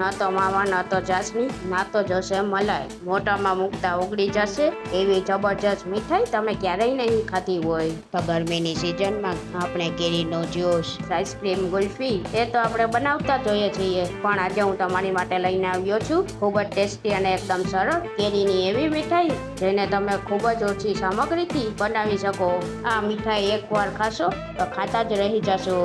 ન તો માવા ન તો ચાસણી ના તો જશે મલાઈ, મોઢામાં મૂકતા ઓગળી જશે એવી જબરજસ્ત મીઠાઈ તમે ક્યારેય નહીં ખાધી હોય. તો ગરમીની સિઝનમાં આપણે કેરીનો જ્યુસ, આઈસ્ક્રીમ, ગુલ્ફી એ તો આપણે બનાવતા જ હોઈએ છીએ, પણ આજે હું તમારી માટે લઈને આવ્યો છું ખૂબ જ ટેસ્ટી અને એકદમ સરળ કેરીની એવી મીઠાઈ જેને તમે ખૂબ જ ઓછી સામગ્રીથી બનાવી શકો. આ મીઠાઈ એકવાર ખાશો તો ખાતા જ રહી જશો.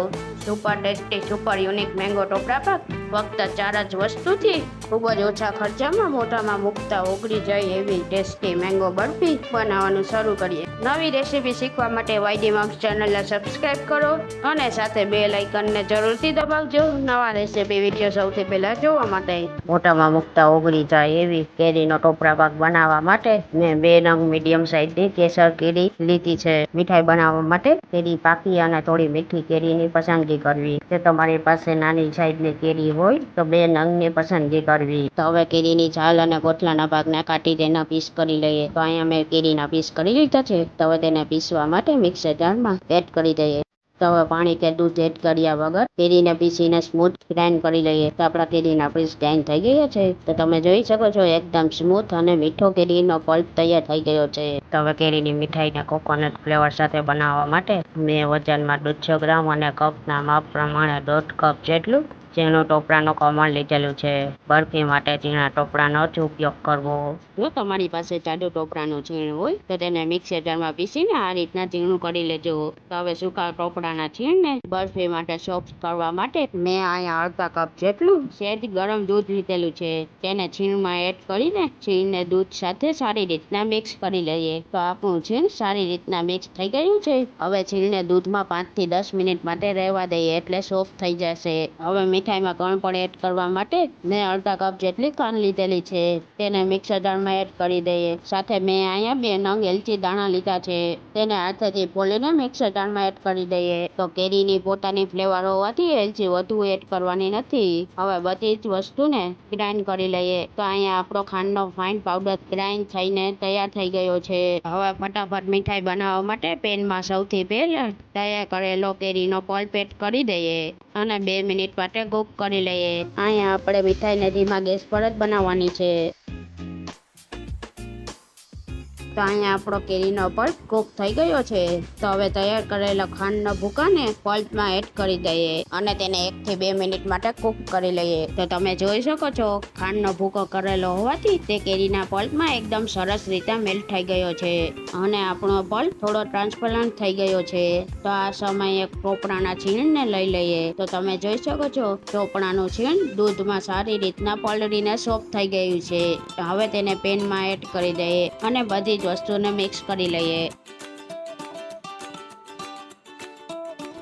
Super tasty, super unique mango ટોપરા પાક ફક્ત 4 જ વસ્તુથી ખૂબ જ ઓછા ખર્ચામાં મોઢામાં મૂકતા ઓગળી જાય એવી ટેસ્ટી મેંગો બરફી બનાવવાનું શરૂ કરીએ. નવી રેસીપી શીખવા માટે YD Moms ચેનલને સબસ્ક્રાઇબ કરો અને સાથે બેલ આઇકનને જરૂરથી દબાવજો નવા રેસીપી વિડીયો સૌથી પહેલા જોવા માટે. મોઢામાં મૂકતા ઓગળી જાય એવી કેરીનો ટોપરા પાક બનાવવા માટે મેં 2 નંગ મીડિયમ સાઇઝની કેસર કેરી લીધી છે. મીઠાઈ બનાવવા માટે કેરી પાકી અને થોડી મીઠી કેરીની પસંદગી કરવી. જો તમારી પાસે નાની સાઇઝની કેરી હોય તો 2 નંગની પસંદગી કરવી. તો હવે કેરીની છાલ અને ગોટલાના ભાગને કાઢી તેના પીસ કરી લઈએ. તો અહીંયા મેં કેરીના પીસ કરી લીધા છે. તો હવે તેને પીસવા માટે મિક્સર જારમાં એડ કરી દઈએ. તો હવે પાણી કે દૂધ એડ કર્યા વગર કેરીને પીસીને સ્મૂથ ગ્રાઇન્ડ કરી લઈએ. તો આપણા કેરીના પીસ ગ્રાઇન્ડ થઈ ગયા છે. તો તમે જોઈ શકો છો એકદમ સ્મૂથ અને મીઠો કેરીનો પલ્પ તૈયાર થઈ ગયો છે. તો હવે કેરીની મીઠાઈને કોકોનટ ફ્લેવર સાથે બનાવવા માટે મેં વજનમાં 250 ગ્રામ અને કપના માપ પ્રમાણે 1/2 કપ જેટલું ઝીણું ટોપરાનું ખમણ લીધેલું છે. બરફી માટે ઝીણા ટોપરાનો જ ઉપયોગ કરવો. જો તમારી પાસે જાડું ટોપરાનું છીણ હોય તો તેને મિક્સર જારમાં પીસીને આ રીતના ઝીણું કરી લેજો. તો હવે સૂકા ટોપરાના છીણને બરફી માટે સોફ્ટ કરવા માટે મેં અહીંયા અડધા કપ જેટલું સહેજ ગરમ દૂધ લીધેલું છે. તેને છીણમાં એડ કરીને છીણને દૂધ સાથે સારી રીતના મિક્સ કરી લઈએ. તો આપણું છીણ સારી રીતના મિક્સ થઈ ગયું છે. હવે છીણને દૂધમાં 5 થી 10 મિનિટ માટે રહેવા દઈએ એટલે સોફ્ટ થઈ જશે. હવે મીઠાઈમાં કણ પણ એડ કરવા માટે મેં અડધા કપ જેટલી ખાંડ લીધેલી છે. તેને મિક્સર જારમાં એડ કરી દઈએ. સાથે મેં અહીંયા 2 નંગ એલચી દાણા લીધા છે. તેને હાથેથી ફોલીને મિક્સર જારમાં એડ કરી દઈએ. તો કેરીની પોતાની ફ્લેવર હોવાથી એલચી વધુ એડ કરવાની નથી. હવે બધી જ વસ્તુને ગ્રાઇન્ડ કરી લઈએ. તો અહીંયા આપણો ખાંડનો ફાઇન પાવડર ગ્રાઇન્ડ થઈને તૈયાર થઈ ગયો છે. હવે ફટાફટ મીઠાઈ બનાવવા માટે પેનમાં સૌથી પહેલા તૈયાર કરેલો કેરીનો પલ્પ એડ કરી દઈએ અને 2 મિનિટ માટે કૂક કરી લઈએ. અહીંયા આપણે મીઠાઈને ધીમા ગેસ પર જ બનાવવાની છે. તો અહીંયા આપણો કેરીનો પલ્પ કૂક થઈ ગયો છે. તો હવે તૈયાર કરેલા ખાંડના ભૂકાને પલ્પમાં એડ કરી દઈએ અને તેને 1 થી 2 મિનિટ માટે કૂક કરી લઈએ. તો તમે જોઈ શકો છો ખાંડનો ભૂકો કરેલો હોવાથી તે કેરીના પલ્પમાં એકદમ સરસ રીતે મેલ્ટ થઈ ગયો છે અને આપણો પલ્પ થોડો ટ્રાન્સપરન્ટ થઈ ગયો છે. તો આ સમયે એક ટોપરાના છીણને લઈ લઈએ. તો તમે જોઈ શકો છો ટોપરાનું છીણ દૂધમાં સારી રીતના પલળીને સોફ્ટ થઈ ગયું છે. હવે તેને પેનમાં એડ કરી દઈએ અને બધી વસ્તુને મિક્સ કરી લઈએ.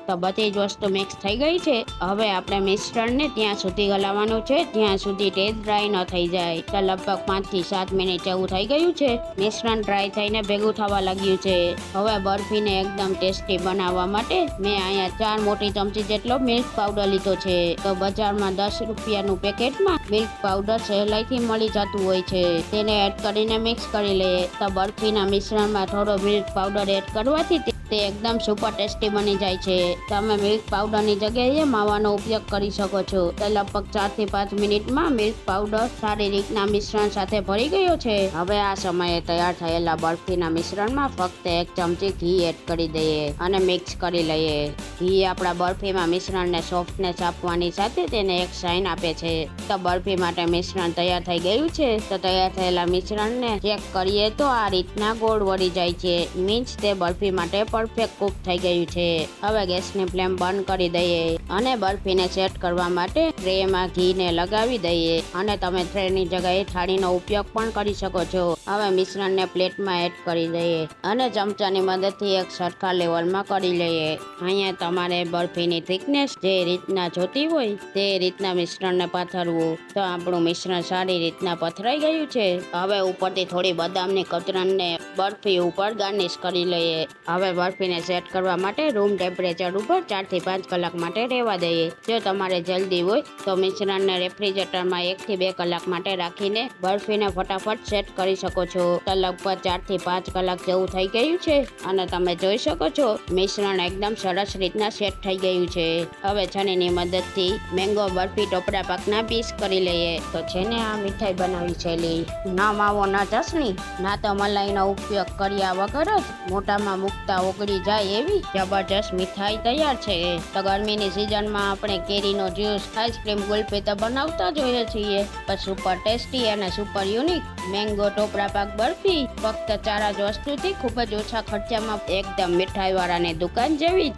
તો બધી જ વસ્તુ મિક્સ થઈ ગઈ છે. હવે આપણે મિશ્રણને ત્યાં સુધી હલાવવાનું છે જ્યાં સુધી તે ડ્રાય ન થઈ જાય. તો લગભગ 5 થી 7 મિનિટ જેવું થઈ ગયું છે. મિશ્રણ ડ્રાય થઈને ભેગું થવા લાગ્યું છે. હવે બરફીને એકદમ ટેસ્ટી બનાવવા માટે મેં અહીંયા 4 મોટી ચમચી જેટલો મિલ્ક પાવડર લીધો છે. તો બજારમાં 10 રૂપિયાનું પેકેટમાં મિલ્ક પાવડર સહેલાઈથી મળી જતું હોય છે. તેને એડ કરીને મિક્સ કરી લઈએ. તો બરફીના મિશ્રણમાં થોડો મિલ્ક પાવડર એડ કરવાથી તે એકદમ સુપર ટેસ્ટી બની જાય છે. તમે મિલ્ક પાવડરની જગ્યાએ માવાનો ઉપયોગ કરી શકો છો. તો લગભગ 4 થી 5 મિનિટમાં મિલ્ક પાવડર સારી રીતના મિશ્રણ સાથે ભળી ગયો છે. હવે આ સમયે તૈયાર થયેલા બરફીના મિશ્રણમાં ફક્ત 1 ચમચી ઘી એડ કરી દઈએ અને મિક્સ કરી લઈએ. ઘી આપણા બરફીમાં મિશ્રણને સોફ્ટનેસ આપવાની સાથે તેને એક શાઇન આપે છે. તો બરફી માટે મિશ્રણ તૈયાર થઈ ગયું છે. તો તૈયાર થયેલા મિશ્રણને ચેક કરીએ તો આ રીતના ગોળ વળી જાય છે. મીન્સ તે બરફી માટે પરફેક્ટ કૂક થઈ ગયું છે. હવે ગેસની ફ્લેમ બંધ કરી દઈએ અને બરફીને સેટ કરવા માટે ટ્રેમાં ઘીને લગાવી દઈએ અને તમે ટ્રેની જગ્યાએ થાળીનો ઉપયોગ પણ કરી શકો છો. હવે મિશ્રણને પ્લેટમાં એડ કરી દઈએ અને ચમચાની મદદથી એક સરખા લેવલમાં કરી લઈએ. અહીંયા તમારે બરફીની થિકનેસ જે રીતના જોતી હોય તે રીતના મિશ્રણને પાથરવું. તો આપણું મિશ્રણ સારી રીતના પથરાઈ ગયું છે. હવે ઉપરથી થોડી બદામની કતરણને બરફી ઉપર ગાર્નિશ કરી લઈએ. હવે બરફીને સેટ કરવા માટે રૂમ ટેમ્પરેચર ઉપર 4 થી 5 કલાક માટે રહેવા દઈએ. જો તમારે જલ્દી હોય તો મિશ્રણને રેફ્રિજરેટરમાં 1 થી 2 કલાક માટે રાખીને બરફીને ફટાફટ સેટ કરી શકો છો. તો લગભગ 4 થી 5 કલાક જેવું થઈ ગયું છે અને તમે જોઈ શકો છો મિશ્રણ એકદમ સરસ રીતના સેટ થઈ ગયું છે. હવે છાનીની મદદથી મેંગો બરફી ટોપરા પાકના પીસ કરી લઈએ. તો છે ને આ મીઠાઈ બનાવી છેલી ના માવો ના ચસણી ના તો મલાઈનો ઉપયોગ કર્યા વગર જ મોઢામાં મૂકતા ઓગળી જાય એવી જબરજસ્ત મીઠાઈ તૈયાર છે. તો ગરમીની સિઝનમાં આપણે કેરીનો જ્યુસ, આઈસ્ક્રીમ, ગુલ્ફી તો બનાવતા જ હોઈએ છીએ, પણ સુપર ટેસ્ટી અને સુપર યુનિક મેંગો ટોપરા પાક બરફી ફક્ત 4 જ વસ્તુથી ખૂબ જ ઓછા ખર્ચામાં એકદમ મીઠાઈ વાળાની દુકાન જેવી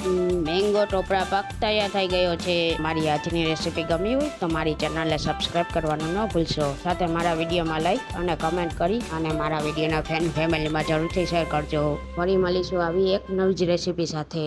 મેંગો ટોપરા પાક તૈયાર થઈ ગયો છે. મારી આજની રેસીપી ગમી હોય તો મારી ચેનલને સબસ્ક્રાઇબ કરવાનું ન ભૂલશો. સાથે મારા વિડીયોમાં લાઈક અને કમેન્ટ કરી અને મારા વિડીયોના ફેમિલીમાં જરૂરથી શેર કરજો. ફરી મળીશું આવી એક નવી જ રેસીપી સાથે.